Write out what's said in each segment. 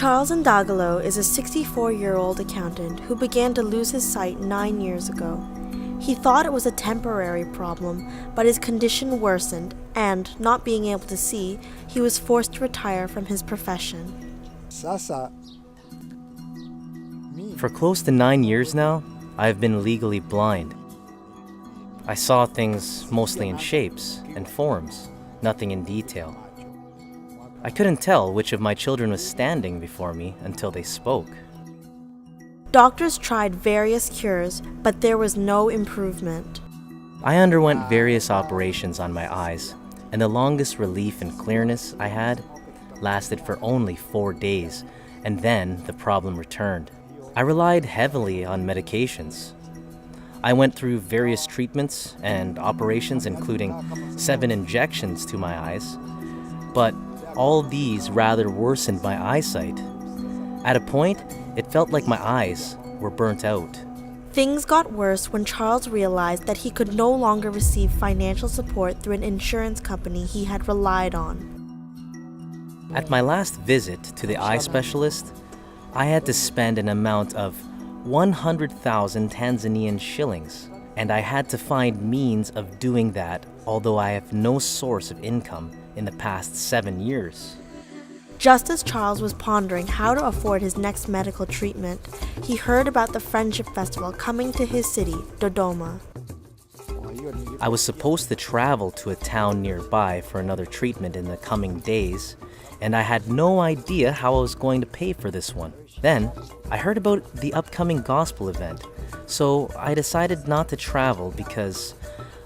Charles Ndagalo is a 64-year-old accountant who began to lose his sight 9 years ago. He thought it was a temporary problem, but his condition worsened, and, not being able to see, he was forced to retire from his profession. For close to 9 years now, I have been legally blind. I saw things mostly in shapes and forms, nothing in detail. I couldn't tell which of my children was standing before me until they spoke. Doctors tried various cures, but there was no improvement. I underwent various operations on my eyes, and the longest relief and clearness I had lasted for only 4 days, and then the problem returned. I relied heavily on medications. I went through various treatments and operations, including 7 injections to my eyes, but all these rather worsened my eyesight. At a point, it felt like my eyes were burnt out. Things got worse when Charles realized that he could no longer receive financial support through an insurance company he had relied on. At my last visit to the eye specialist, I had to spend an amount of 100,000 Tanzanian shillings, and I had to find means of doing that, although I have no source of income in the past 7 years. Just as Charles was pondering how to afford his next medical treatment, he heard about the Friendship Festival coming to his city, Dodoma. I was supposed to travel to a town nearby for another treatment in the coming days, and I had no idea how I was going to pay for this one. Then, I heard about the upcoming gospel event, so I decided not to travel because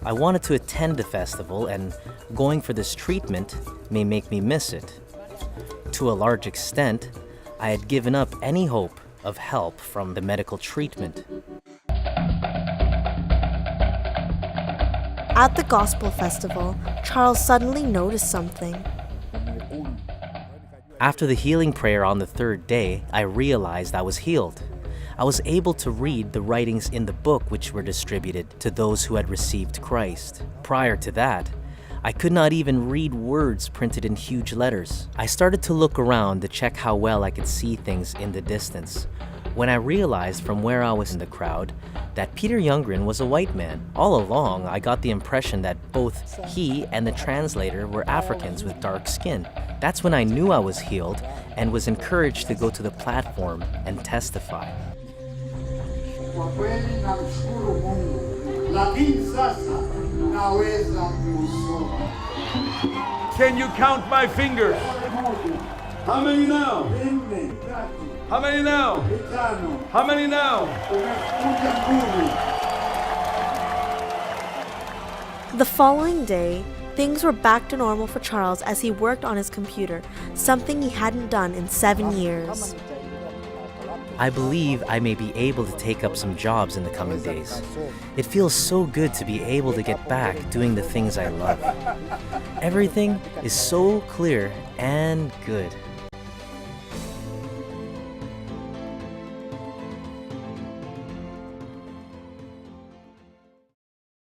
I wanted to attend the festival, and going for this treatment may make me miss it. To a large extent, I had given up any hope of help from the medical treatment. At the gospel festival, Charles suddenly noticed something. After the healing prayer on the 3rd day, I realized I was healed. I was able to read the writings in the book which were distributed to those who had received Christ. Prior to that, I could not even read words printed in huge letters. I started to look around to check how well I could see things in the distance, when I realized from where I was in the crowd that Peter Youngren was a white man. All along, I got the impression that both he and the translator were Africans with dark skin. That's when I knew I was healed and was encouraged to go to the platform and testify. Can you count my fingers? How many now? How many now? How many now? The following day, things were back to normal for Charles as he worked on his computer, something he hadn't done in 7 years. I believe I may be able to take up some jobs in the coming days. It feels so good to be able to get back doing the things I love. Everything is so clear and good.